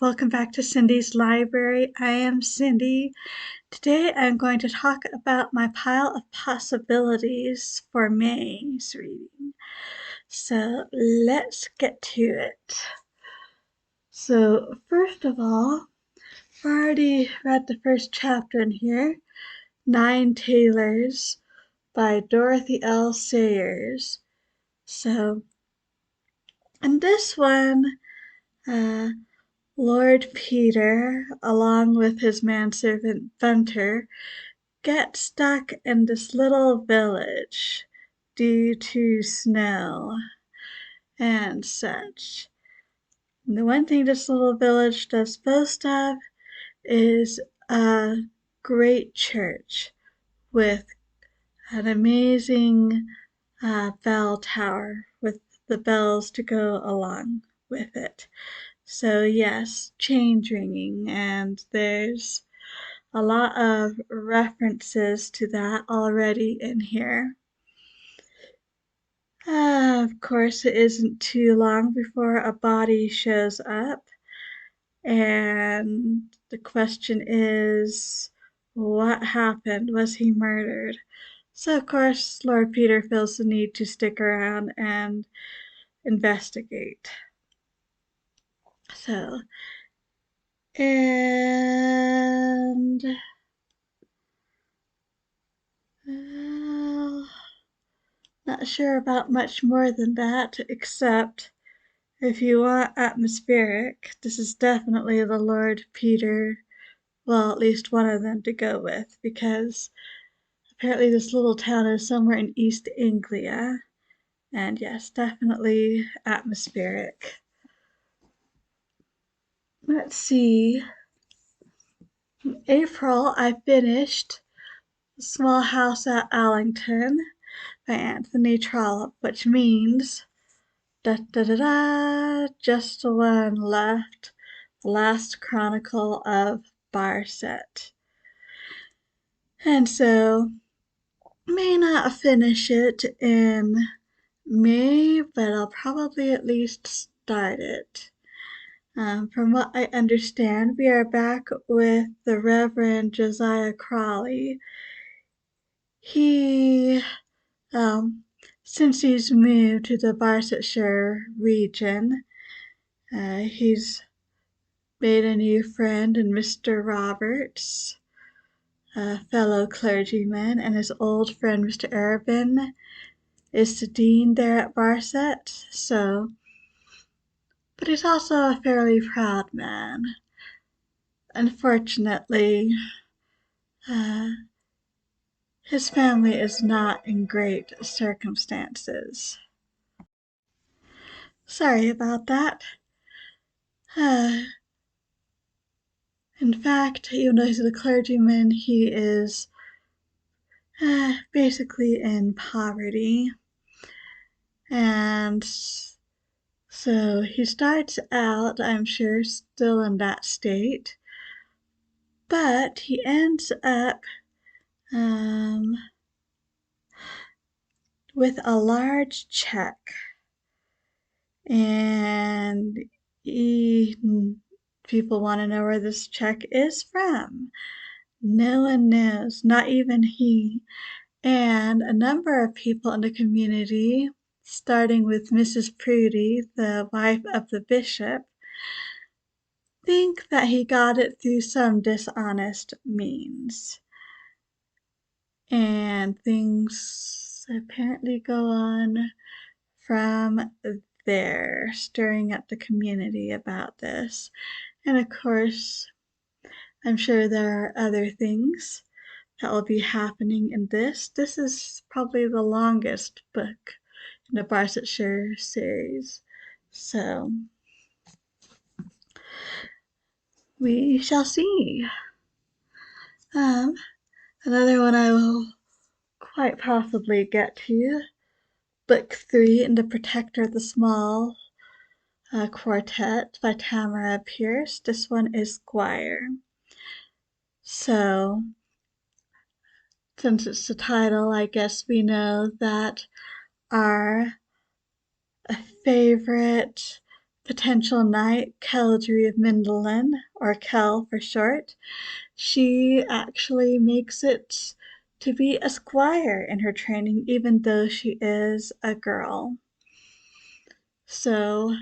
Welcome back to Cindy's Library. I am Cindy. Today I'm going to talk about my pile of possibilities for May's reading. So let's get to it. So first of all, I've already read the first chapter in here, Nine Tailors by Dorothy L. Sayers. So in this one, uh, Lord Peter, along with his manservant Bunter, get stuck in this little village due to snow and such. And the one thing this little village does boast of is a great church with an amazing bell tower with the bells to go along with it. So yes, change ringing, and there's a lot of references to that already in here. Of course, it isn't too long before a body shows up, and the question is, what happened? Was he murdered? So, of course, Lord Peter feels the need to stick around and investigate. So, and not sure about much more than that, except if you want atmospheric, this is definitely the Lord Peter, well, at least one of them to go with, because apparently this little town is somewhere in East Anglia. And yes, definitely atmospheric. Let's see. In April, I finished Small House at Allington by Anthony Trollope, which means just the one left, the last chronicle of Barset. And so, may not finish it in May, but I'll probably at least start it. From what I understand, we are back with the Reverend Josiah Crawley. He, since he's moved to the Barsetshire region, he's made a new friend in Mr. Roberts, a fellow clergyman, and his old friend Mr. Arabin is the dean there at Barset. But he's also a fairly proud man. Unfortunately, uh, his family is not in great circumstances. Sorry about that. Uh, in fact, even though he's a clergyman, he is basically in poverty. And so he starts out, I'm sure, still in that state, but he ends up with a large check. And people want to know where this check is from. No one knows, not even he. And a number of people in the community, starting with Mrs. Prudy, the wife of the bishop, think that he got it through some dishonest means. And things apparently go on from there, stirring up the community about this. And of course, I'm sure there are other things that will be happening in this. This is probably the longest book in the Barsetshire series. So we shall see. Another one I will quite possibly get to. Book 3 in The Protector of the Small Quartet by Tamara Pierce. This one is Squire. So, since it's the title, I guess we know that our favorite potential knight, Keldry of Mindlin, or Kel for short. She actually makes it to be a squire in her training, even though she is a girl. So,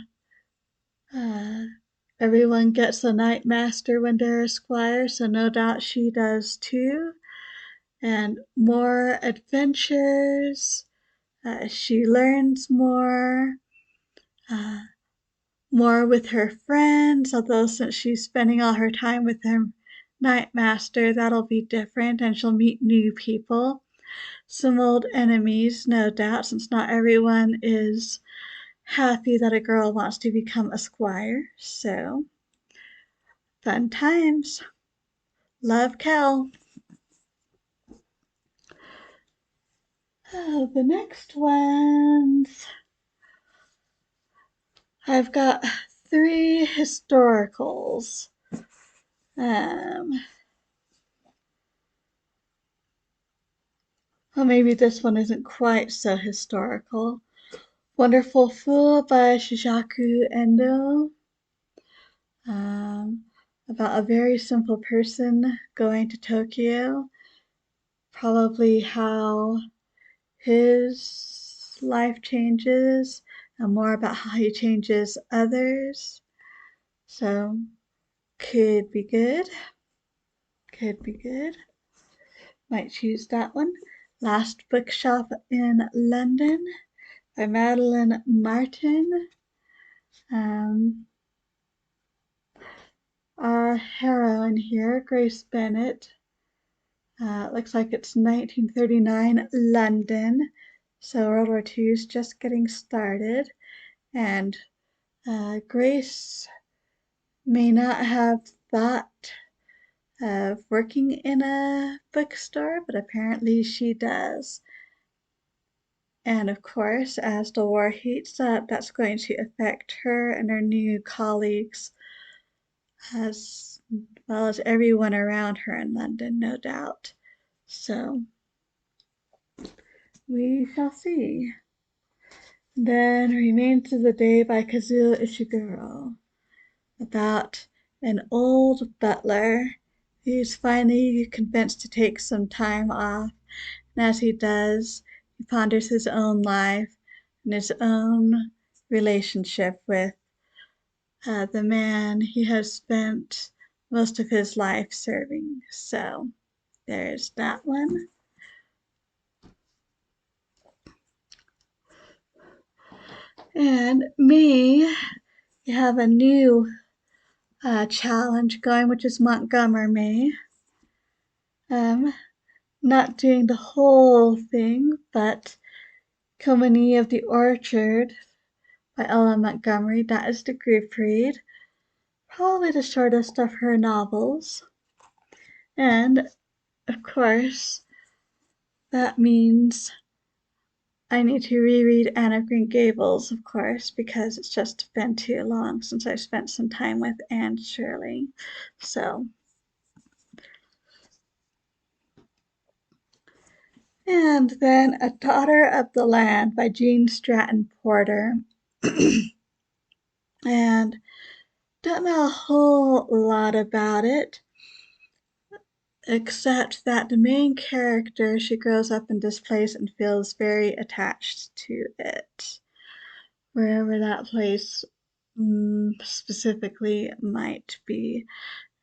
everyone gets a knight master when they're a squire, so no doubt she does too. And more adventures. She learns more. More with her friends, although since she's spending all her time with her Knight Master, that'll be different, and she'll meet new people. Some old enemies, no doubt, since not everyone is happy that a girl wants to become a squire. So, fun times. Love Kel. Oh, the next ones. I've got 3 historicals. Well, maybe this one isn't quite so historical. Wonderful Fool by Shijaku Endo. About a very simple person going to Tokyo. Probably how his life changes and more about how he changes others. So, could be good. Could be good. Might choose that one. Last Bookshop in London by Madeline Martin. Our heroine here, Grace Bennet, looks like it's 1939 London, so World War II is just getting started, and Grace may not have thought of working in a bookstore, but apparently she does. And of course, as the war heats up, that's going to affect her and her new colleagues as well as everyone around her in London, no doubt. So, we shall see. Then Remains of the Day by Kazuo Ishiguro, about an old butler who's finally convinced to take some time off, and as he does, he ponders his own life and his own relationship with the man he has spent most of his life serving. So, there's that one. And me, you have a new challenge going, which is Montgomery. Not doing the whole thing, but Company of the Orchard by Ella Montgomery. That is the group read. Probably the shortest of her novels. And, of course, that means I need to reread Anne of Green Gables, of course, because it's just been too long since I've spent some time with Anne Shirley. So, and then A Daughter of the Land by Jean Stratton Porter. And don't know a whole lot about it, except that the main character, she grows up in this place and feels very attached to it. Wherever that place specifically might be.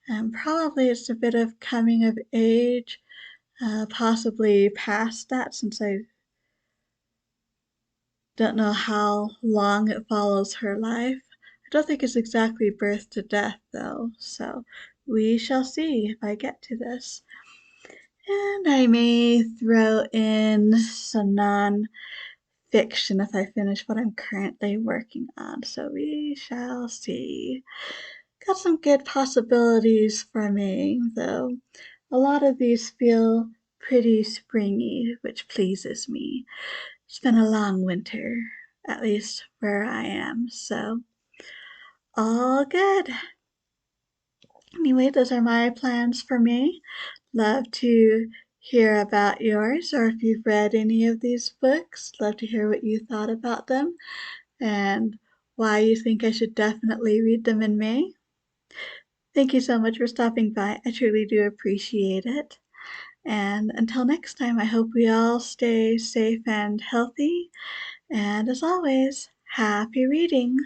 And probably it's a bit of coming of age, possibly past that, since I don't know how long it follows her life. I don't think it's exactly birth to death, though, so we shall see if I get to this. And I may throw in some non-fiction if I finish what I'm currently working on, so we shall see. Got some good possibilities for me, though. A lot of these feel pretty springy, which pleases me. It's been a long winter, at least where I am, so all good. Anyway, those are my plans for me. Love to hear about yours, or if you've read any of these books, love to hear what you thought about them and why you think I should definitely read them in May. Thank you so much for stopping by. I truly do appreciate it. And until next time, I hope we all stay safe and healthy. And as always, happy reading.